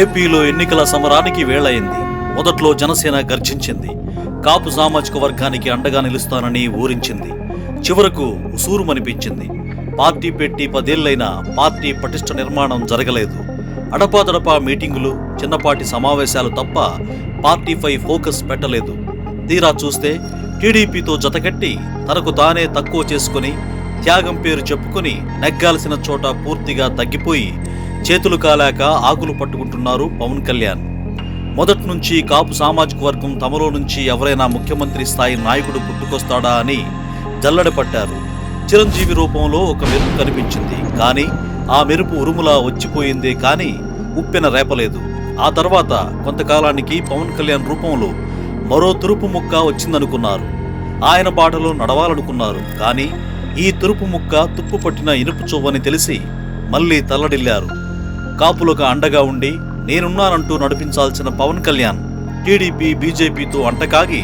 ఏపీలో ఎన్నికల సమరానికి వేళయింది. మొదట్లో జనసేన గర్జించింది. కాపు సామాజిక వర్గానికి అండగా నిలుస్తానని ఊరించింది. చివరకు ఉసూరుమనిపించింది. పార్టీ పెట్టి 10 ఏళ్లైనా పార్టీ పటిష్ట నిర్మాణం జరగలేదు. అడపాదడపా మీటింగులు, చిన్నపాటి సమావేశాలు తప్ప పార్టీపై ఫోకస్ పెట్టలేదు. తీరా చూస్తే టీడీపీతో జతకట్టి తనకు తానే తక్కువ చేసుకుని త్యాగం పేరు చెప్పుకుని నెగ్గాల్సిన చోట పూర్తిగా తగ్గిపోయి చేతులు కాలాక ఆకులు పట్టుకుంటున్నారు పవన్ కళ్యాణ్. మొదట్నుంచి కాపు సామాజిక వర్గం తమలో నుంచి ఎవరైనా ముఖ్యమంత్రి స్థాయి నాయకుడు పుట్టుకొస్తాడా అని జల్లెడపట్టారు. చిరంజీవి రూపంలో ఒక మెరుపు కనిపించింది. కానీ ఆ మెరుపు ఉరుములా వచ్చిపోయిందే కానీ ఉప్పెన రేపలేదు. ఆ తర్వాత కొంతకాలానికి పవన్ కళ్యాణ్ రూపంలో మరో తురుపు ముక్క వచ్చిందనుకున్నారు. ఆయన బాటలో నడవాలనుకున్నారు. కానీ ఈ తురుపు ముక్క తుప్పు పట్టిన ఇనుపు చువ్వని తెలిసి మళ్లీ తల్లడిల్లారు. కాపులకు అండగా ఉండి నేనున్నానంటూ నడిపించాల్సిన పవన్ కళ్యాణ్ టీడీపీ, బీజేపీతో అంటకాగి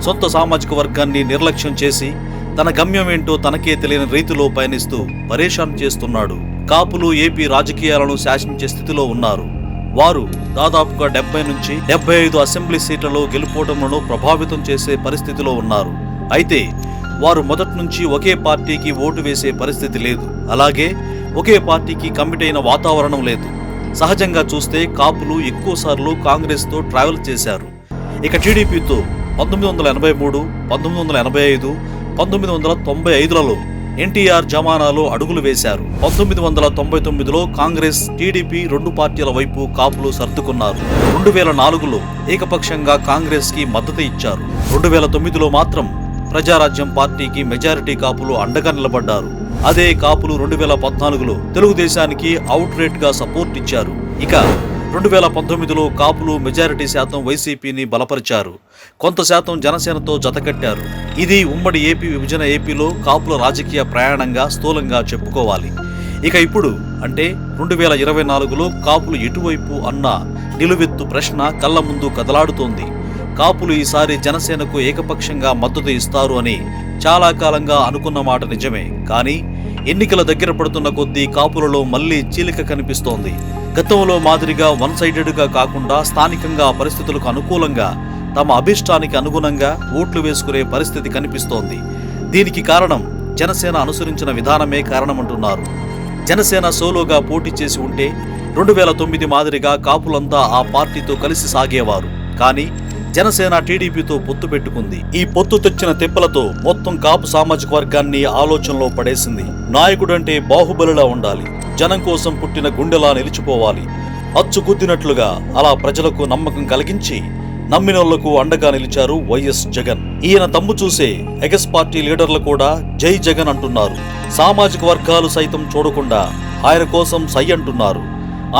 సొంత సామాజిక వర్గాన్ని నిర్లక్ష్యం చేసి తన గమ్యమేంటో తనకే తెలియని రీతిలో పయనిస్తూ పరేషాన్ చేస్తున్నాడు. కాపులు ఏపీ రాజకీయాలను శాసించే స్థితిలో ఉన్నారు. వారు దాదాపుగా 70 నుంచి 75 అసెంబ్లీ సీట్లలో గెలుపోవడంలో ప్రభావితం చేసే పరిస్థితిలో ఉన్నారు. అయితే వారు మొదటి నుంచి ఒకే పార్టీకి ఓటు వేసే పరిస్థితి లేదు. అలాగే ఒకే పార్టీకి కమిట్ అయిన వాతావరణం లేదు. సహజంగా చూస్తే కాపులు ఎక్కువసార్లు కాంగ్రెస్తో ట్రావెల్ చేశారు. ఇక టీడీపీతో 1983, 1985, 1995లలో ఎన్టీఆర్ జమానాలో అడుగులు వేశారు. 1999లో కాంగ్రెస్, టీడీపీ 2 పార్టీల వైపు కాపులు సర్దుకున్నారు. 2004లో ఏకపక్షంగా కాంగ్రెస్ కి మద్దతు ఇచ్చారు. 2009లో మాత్రం ప్రజారాజ్యం పార్టీకి మెజారిటీ కాపులు అండగా నిలబడ్డారు. అదే కాపులు 2014లో తెలుగుదేశానికి అవుట్ రేట్ గా సపోర్ట్ ఇచ్చారు. ఇక 2019లో కాపులు మెజారిటీ శాతం వైసీపీని బలపరిచారు. కొంత శాతం జనసేనతో జతకట్టారు. ఇది ఉమ్మడి ఏపీ విభజన ఏపీలో కాపుల రాజకీయ ప్రయాణంగా స్థూలంగా చెప్పుకోవాలి. ఇక ఇప్పుడు అంటే 2024లో కాపులు ఎటువైపు అన్న నిలువెత్తు ప్రశ్న కళ్ల ముందు కదలాడుతోంది. కాపులు ఈసారి జనసేనకు ఏకపక్షంగా మద్దతు ఇస్తారు అని చాలా కాలంగా అనుకున్న మాట నిజమే. కానీ ఎన్నికల దగ్గర పడుతున్న కొద్దీ కాపులలో మళ్లీ చీలిక కనిపిస్తోంది. గతంలో మాదిరిగా వన్ సైడెడ్గా కాకుండా స్థానికంగా పరిస్థితులకు అనుకూలంగా తమ అభిష్టానికి అనుగుణంగా ఓట్లు వేసుకునే పరిస్థితి కనిపిస్తోంది. దీనికి కారణం జనసేన అనుసరించిన విధానమే కారణమంటున్నారు. జనసేన సోలోగా పోటీ చేసి ఉంటే 2009 మాదిరిగా కాపులంతా ఆ పార్టీతో కలిసి సాగేవారు. కానీ జనసేన టీడీపీతో పొత్తు పెట్టుకుంది. ఈ పొత్తు తెచ్చిన తిప్పలతో మొత్తం కాపు సామాజిక వర్గాన్ని ఆలోచనలో పడేసింది. నాయకుడంటే బాహుబలిలా ఉండాలి, జనం కోసం పుట్టిన గుండెలా నిలిచిపోవాలి. అచ్చుగుద్దినట్లుగా అలా ప్రజలకు నమ్మకం కలిగించి నమ్మినోళ్లకు అండగా నిలిచారు వైఎస్ జగన్. ఈయన తమ్ము చూసే ఎగస్ పార్టీ లీడర్లు కూడా జై జగన్ అంటున్నారు. సామాజిక వర్గాలు సైతం చూడకుండా ఆయన కోసం సై అంటున్నారు.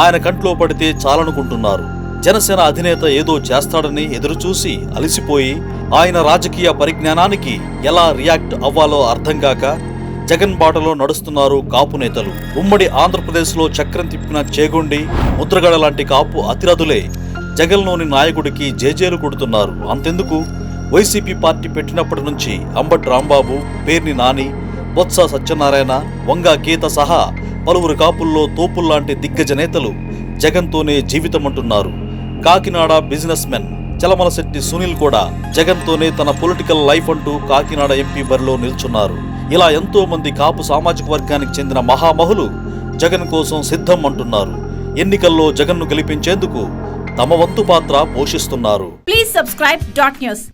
ఆయన కంట్లో పడితే చాలనుకుంటున్నారు. జనసేన అధినేత ఏదో చేస్తాడని ఎదురుచూసి అలసిపోయి ఆయన రాజకీయ పరిజ్ఞానానికి ఎలా రియాక్ట్ అవ్వాలో అర్థం కాక జగన్ బాటలో నడుస్తున్నారు కాపు నేతలు. ఉమ్మడి ఆంధ్రప్రదేశ్లో చక్రం తిప్పిన చేగొండి, ముద్రగడ లాంటి కాపు అతిరథులే జగన్లోని నాయకుడికి జేజేలు కొడుతున్నారు. అంతెందుకు, వైసీపీ పార్టీ పెట్టినప్పటి నుంచి అంబటి రాంబాబు, పేర్ని నాని, బొత్స సత్యనారాయణ, వంగా గీత సహా పలువురు కాపుల్లో తోపుల్లాంటి దిగ్గజ నేతలు జగన్తోనే జీవితమంటున్నారు. కాకినాడ బిజినెస్ మెన్ చలమలశెట్టి సునీల్ కూడా జగన్తోనే తన పొలిటికల్ లైఫ్ అంటూ కాకినాడ ఎంపీ బరిలో నిల్చున్నారు. ఇలా ఎంతో మంది కాపు సామాజిక వర్గానికి చెందిన మహామహులు జగన్ కోసం సిద్ధం అంటున్నారు. ఎన్నికల్లో జగన్ను గెలిపించేందుకు తమ వంతు పాత్ర పోషిస్తున్నారు. Please subscribe .news.